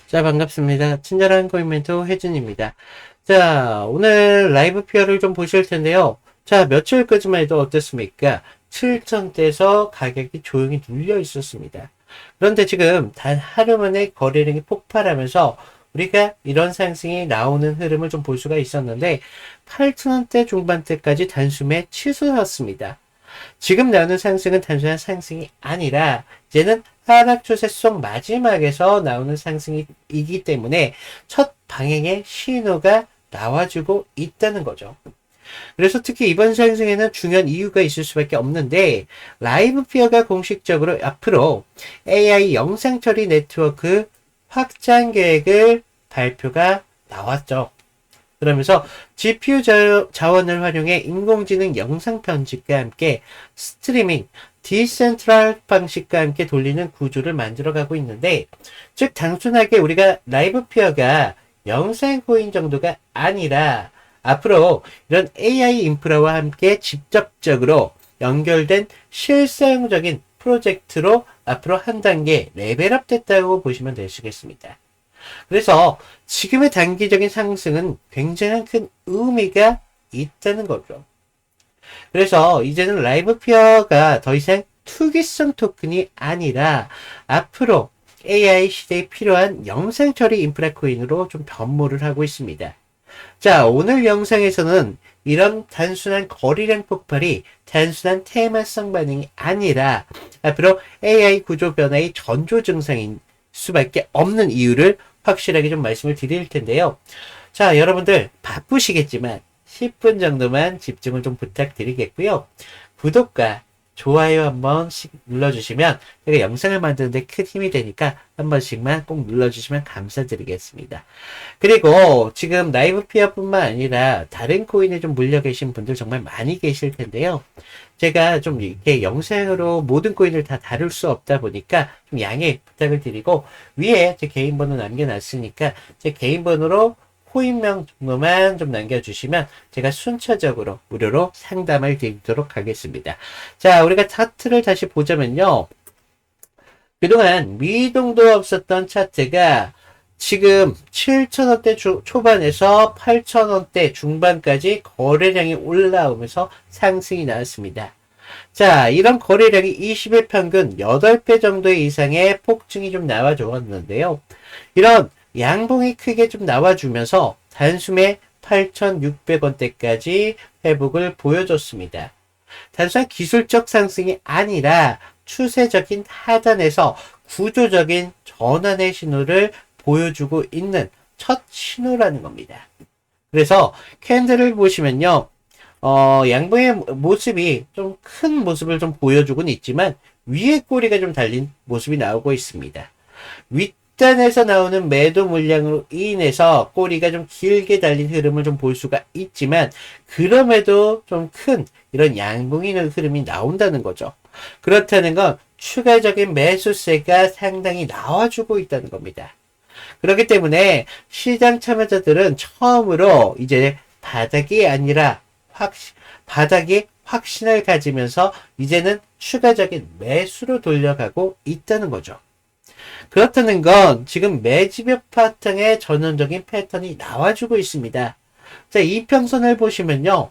자, 반갑습니다. 친절한 코인멘토 혜진입니다. 자, 오늘 라이브 피어를 좀 보실 텐데요. 자, 며칠까지만 해도 어땠습니까? 7천대에서 가격이 조용히 눌려 있었습니다. 그런데 지금 단 하루 만에 거래량이 폭발하면서 우리가 이런 상승이 나오는 흐름을 좀 볼 수가 있었는데 8천원대 중반대까지 단숨에 치솟았습니다. 지금 나오는 상승은 단순한 상승이 아니라 이제는 하락 추세 속 마지막에서 나오는 상승이기 때문에 첫 방향의 신호가 나와주고 있다는 거죠. 그래서 특히 이번 상승에는 중요한 이유가 있을 수밖에 없는데 라이브 피어가 공식적으로 앞으로 AI 영상 처리 네트워크 확장 계획을 발표가 나왔죠. 그러면서 GPU 자원을 활용해 인공지능 영상 편집과 함께 스트리밍, 디센트럴 방식과 함께 돌리는 구조를 만들어가고 있는데, 즉 단순하게 우리가 라이브 피어가 영상 코인 정도가 아니라 앞으로 이런 AI 인프라와 함께 직접적으로 연결된 실사용적인 프로젝트로 앞으로 한 단계 레벨업 됐다고 보시면 되시겠습니다. 그래서 지금의 단기적인 상승은 굉장히 큰 의미가 있다는 거죠. 그래서 이제는 라이브 피어가 더 이상 투기성 토큰이 아니라 앞으로 AI 시대에 필요한 영상 처리 인프라 코인으로 좀 변모를 하고 있습니다. 자, 오늘 영상에서는 이런 단순한 거래량 폭발이 단순한 테마성 반응이 아니라 앞으로 AI 구조 변화의 전조 증상인 수밖에 없는 이유를 확실하게 좀 말씀을 드릴 텐데요. 자, 여러분들 바쁘시겠지만 10분 정도만 집중을 좀 부탁드리겠고요. 구독과 좋아요 한 번씩 눌러주시면 제가 영상을 만드는데 큰 힘이 되니까 한 번씩만 꼭 눌러주시면 감사드리겠습니다. 그리고 지금 라이브 피어뿐만 아니라 다른 코인에 좀 물려 계신 분들 정말 많이 계실 텐데요. 제가 좀 이렇게 영상으로 모든 코인을 다 다룰 수 없다 보니까 좀 양해 부탁을 드리고 위에 제 개인 번호 남겨놨으니까 제 개인 번호로 코인명 정도만 좀 남겨주시면 제가 순차적으로 무료로 상담을 드리도록 하겠습니다. 자, 우리가 차트를 다시 보자면요. 그동안 미동도 없었던 차트가 지금 7천원대 초반에서 8천원대 중반까지 거래량이 올라오면서 상승이 나왔습니다. 자, 이런 거래량이 20일 평균 8배 정도 이상의 폭증이 좀 나와주었는데요. 이런 양봉이 크게 좀 나와주면서 단숨에 8,600원대까지 회복을 보여줬습니다. 단순한 기술적 상승이 아니라 추세적인 하단에서 구조적인 전환의 신호를 보여주고 있는 첫 신호라는 겁니다. 그래서 캔들을 보시면요. 양봉의 모습이 좀 큰 모습을 좀 보여주고는 있지만 위에 꼬리가 좀 달린 모습이 나오고 있습니다. 윗단에서 나오는 매도 물량으로 인해서 꼬리가 좀 길게 달린 흐름을 좀 볼 수가 있지만 그럼에도 좀 큰 이런 양봉의 흐름이 나온다는 거죠. 그렇다는 건 추가적인 매수세가 상당히 나와주고 있다는 겁니다. 그렇기 때문에 시장 참여자들은 처음으로 이제 바닥이 아니라 바닥에 확신을 가지면서 이제는 추가적인 매수로 돌려가고 있다는 거죠. 그렇다는 건 지금 매집역 파동의 전형적인 패턴이 나와주고 있습니다. 자, 이평선을 보시면요.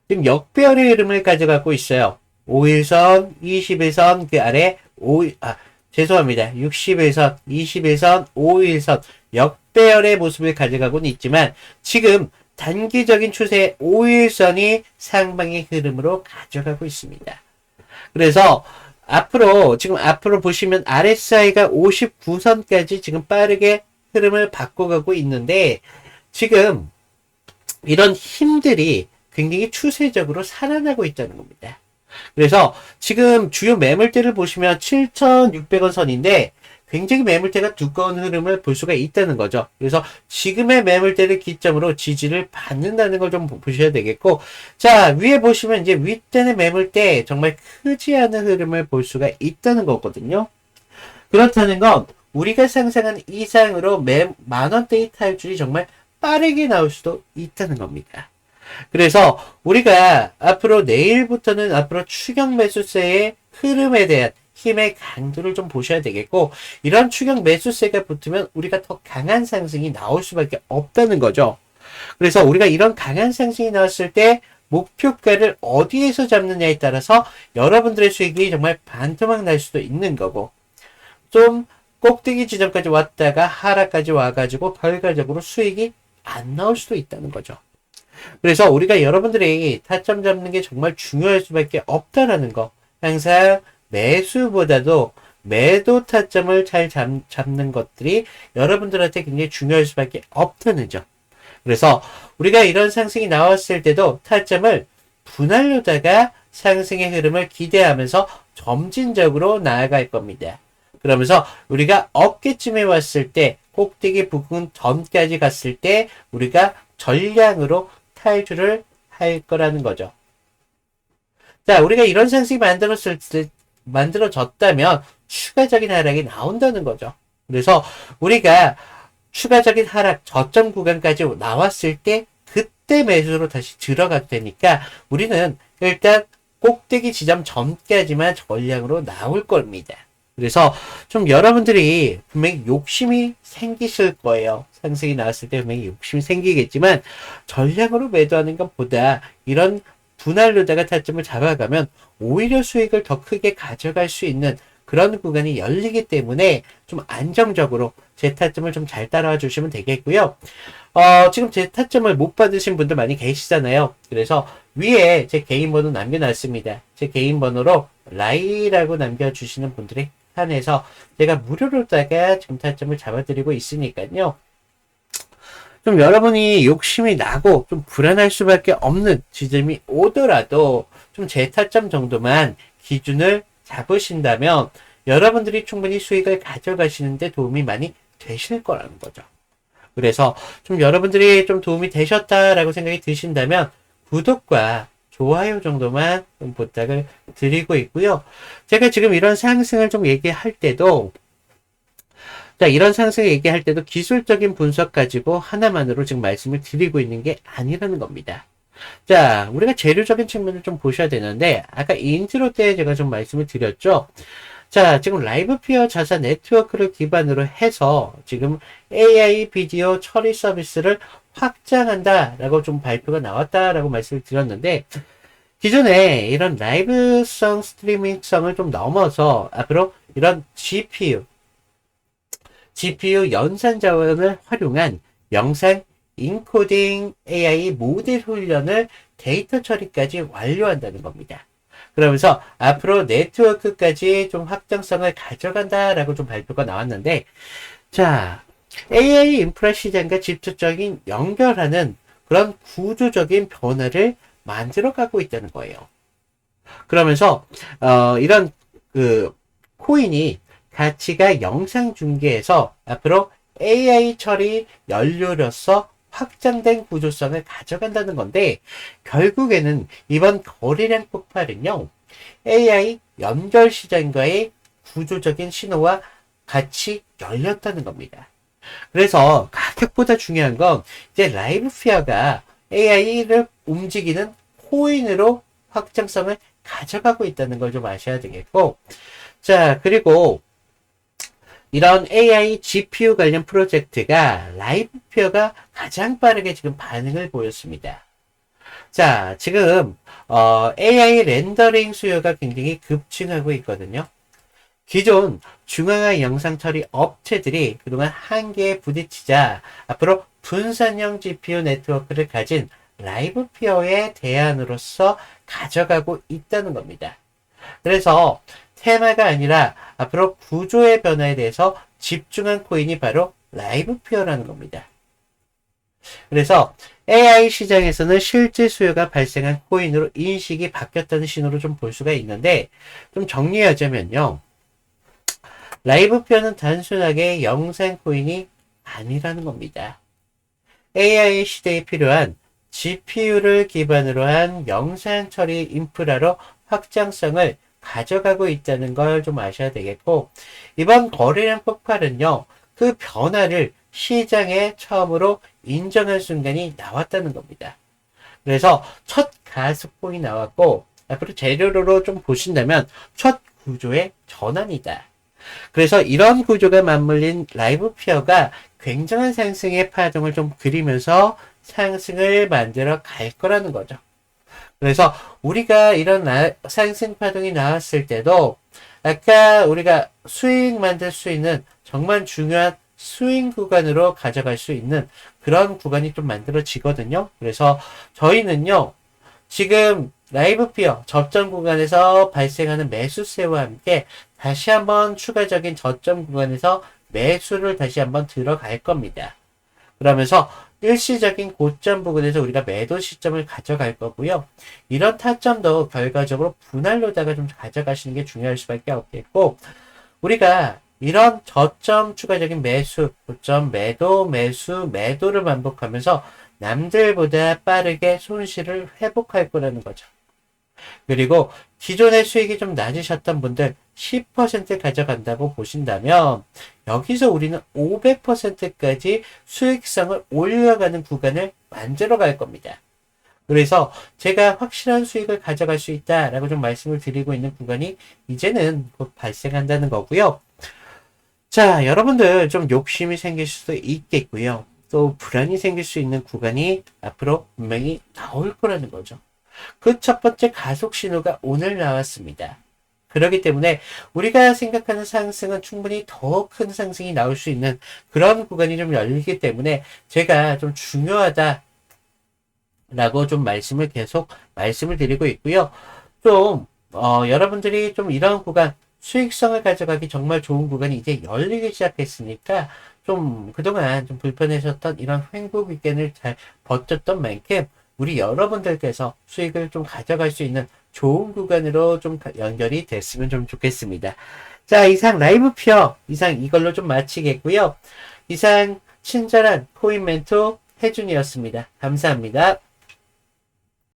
지금 역배열의 흐름을 가져가고 있어요. 5일선, 21선, 그 아래 60일선, 21선, 5일선 역배열의 모습을 가져가고는 있지만 지금 단기적인 추세 5일선이 상방의 흐름으로 가져가고 있습니다. 그래서 지금 앞으로 보시면 RSI가 59선까지 지금 빠르게 흐름을 바꿔가고 있는데 지금 이런 힘들이 굉장히 추세적으로 살아나고 있다는 겁니다. 그래서 지금 주요 매물대를 보시면 7,600원 선인데 굉장히 매물대가 두꺼운 흐름을 볼 수가 있다는 거죠. 그래서 지금의 매물대를 기점으로 지지를 받는다는 걸 좀 보셔야 되겠고, 자, 위에 보시면 이제 윗단의 매물대 정말 크지 않은 흐름을 볼 수가 있다는 거거든요. 그렇다는 건 우리가 상상한 이상으로 만원대의 탈출이 정말 빠르게 나올 수도 있다는 겁니다. 그래서 우리가 앞으로 내일부터는 앞으로 추격 매수세의 흐름에 대한 힘의 강도를 좀 보셔야 되겠고, 이런 추격 매수세가 붙으면 우리가 더 강한 상승이 나올 수밖에 없다는 거죠. 그래서 우리가 이런 강한 상승이 나왔을 때 목표가를 어디에서 잡느냐에 따라서 여러분들의 수익이 정말 반토막 날 수도 있는 거고, 좀 꼭대기 지점까지 왔다가 하락까지 와가지고 결과적으로 수익이 안 나올 수도 있다는 거죠. 그래서 우리가 여러분들이 타점 잡는 게 정말 중요할 수밖에 없다라는 거, 항상 매수보다도 매도 타점을 잘 잡는 것들이 여러분들한테 굉장히 중요할 수밖에 없다는 점. 그래서 우리가 이런 상승이 나왔을 때도 타점을 분할로다가 상승의 흐름을 기대하면서 점진적으로 나아갈 겁니다. 그러면서 우리가 어깨쯤에 왔을 때, 꼭대기 부근 전까지 갔을 때 우리가 전량으로 탈출을 할 거라는 거죠. 자, 우리가 이런 상승이 만들어졌다면 추가적인 하락이 나온다는 거죠. 그래서 우리가 추가적인 하락 저점 구간까지 나왔을 때 그때 매수로 다시 들어가도 되니까 우리는 일단 꼭대기 지점 전까지만 전량으로 나올 겁니다. 그래서 좀 여러분들이 분명히 욕심이 생기실 거예요. 상승이 나왔을 때 분명히 욕심이 생기겠지만 전량으로 매도하는 것보다 이런 분할로다가 타점을 잡아가면 오히려 수익을 더 크게 가져갈 수 있는 그런 구간이 열리기 때문에 좀 안정적으로 제 타점을 좀 잘 따라와 주시면 되겠고요. 지금 제 타점을 못 받으신 분들 많이 계시잖아요. 그래서 위에 제 개인 번호 남겨놨습니다. 제 개인 번호로 라이라고 남겨주시는 분들에 한해서 제가 무료로다가 지금 타점을 잡아드리고 있으니까요. 좀 여러분이 욕심이 나고 좀 불안할 수밖에 없는 지점이 오더라도 좀 제 타점 정도만 기준을 잡으신다면 여러분들이 충분히 수익을 가져가시는데 도움이 많이 되실 거라는 거죠. 그래서 좀 여러분들이 좀 도움이 되셨다라고 생각이 드신다면 구독과 좋아요 정도만 좀 부탁을 드리고 있고요. 제가 지금 이런 상승을 좀 얘기할 때도 이런 상승을 얘기할 때도 기술적인 분석 가지고 하나만으로 지금 말씀을 드리고 있는 게 아니라는 겁니다. 자, 우리가 재료적인 측면을 좀 보셔야 되는데 아까 인트로 때 제가 좀 말씀을 드렸죠. 자, 지금 라이브피어 자사 네트워크를 기반으로 해서 지금 AI 비디오 처리 서비스를 확장한다라고 좀 발표가 나왔다라고 말씀을 드렸는데 기존에 이런 라이브성 스트리밍성을 좀 넘어서 앞으로 이런 GPU 연산 자원을 활용한 영상 인코딩 AI 모델 훈련을 데이터 처리까지 완료한다는 겁니다. 그러면서 앞으로 네트워크까지 좀 확장성을 가져간다라고 좀 발표가 나왔는데, 자, AI 인프라 시장과 직접적인 연결하는 그런 구조적인 변화를 만들어가고 있다는 거예요. 그러면서 이런 코인이 가치가 영상 중계에서 앞으로 AI 처리 연료로서 확장된 구조성을 가져간다는 건데 결국에는 이번 거래량 폭발은요 AI 연결 시장과의 구조적인 신호와 같이 열렸다는 겁니다. 그래서 가격보다 중요한 건 이제 라이브피어가 AI를 움직이는 코인으로 확장성을 가져가고 있다는 걸 좀 아셔야 되겠고, 자, 그리고 이런 AI GPU 관련 프로젝트가 라이브피어가 가장 빠르게 지금 반응을 보였습니다. 자, 지금 AI 렌더링 수요가 굉장히 급증하고 있거든요. 기존 중앙화 영상 처리 업체들이 그동안 한계에 부딪히자 앞으로 분산형 GPU 네트워크를 가진 라이브피어의 대안으로서 가져가고 있다는 겁니다. 그래서 테마가 아니라 앞으로 구조의 변화에 대해서 집중한 코인이 바로 라이브피어라는 겁니다. 그래서 AI 시장에서는 실제 수요가 발생한 코인으로 인식이 바뀌었다는 신호로 좀 볼 수가 있는데, 좀 정리하자면요. 라이브피어는 단순하게 영상 코인이 아니라는 겁니다. AI 시대에 필요한 GPU를 기반으로 한 영상 처리 인프라로 확장성을 가져가고 있다는 걸 좀 아셔야 되겠고, 이번 거래량 폭발은요, 그 변화를 시장에 처음으로 인정한 순간이 나왔다는 겁니다. 그래서 첫 가속봉이 나왔고, 앞으로 재료로 좀 보신다면, 첫 구조의 전환이다. 그래서 이런 구조가 맞물린 라이브 피어가 굉장한 상승의 파동을 좀 그리면서 상승을 만들어 갈 거라는 거죠. 그래서 우리가 이런 상승 파동이 나왔을 때도 아까 우리가 수익 만들 수 있는 정말 중요한 스윙 구간으로 가져갈 수 있는 그런 구간이 좀 만들어지거든요. 그래서 저희는요, 지금 라이브 피어 접전 구간에서 발생하는 매수세와 함께 다시 한번 추가적인 저점 구간에서 매수를 다시 한번 들어갈 겁니다. 그러면서 일시적인 고점 부근에서 우리가 매도 시점을 가져갈 거고요. 이런 타점도 결과적으로 분할로다가 좀 가져가시는 게 중요할 수밖에 없겠고, 우리가 이런 저점 추가적인 매수, 고점 매도, 매수, 매도를 반복하면서 남들보다 빠르게 손실을 회복할 거라는 거죠. 그리고 기존의 수익이 좀 낮으셨던 분들 10% 가져간다고 보신다면 여기서 우리는 500%까지 수익성을 올려가는 구간을 만들어 갈 겁니다. 그래서 제가 확실한 수익을 가져갈 수 있다라고 좀 말씀을 드리고 있는 구간이 이제는 곧 발생한다는 거고요. 자, 여러분들 좀 욕심이 생길 수도 있겠고요. 또 불안이 생길 수 있는 구간이 앞으로 분명히 나올 거라는 거죠. 그 첫 번째 가속 신호가 오늘 나왔습니다. 그렇기 때문에 우리가 생각하는 상승은 충분히 더 큰 상승이 나올 수 있는 그런 구간이 좀 열리기 때문에 제가 좀 중요하다라고 좀 말씀을 드리고 있고요. 좀 여러분들이 좀 이런 구간 수익성을 가져가기 정말 좋은 구간이 이제 열리기 시작했으니까 좀 그동안 좀 불편하셨던 이런 횡보 위켄을 잘 버텼던 만큼 우리 여러분들께서 수익을 좀 가져갈 수 있는 좋은 구간으로 좀 연결이 됐으면 좀 좋겠습니다. 자, 이상 라이브 피어 이상 이걸로 좀 마치겠고요. 이상 친절한 코인 멘토 혜준이었습니다. 감사합니다.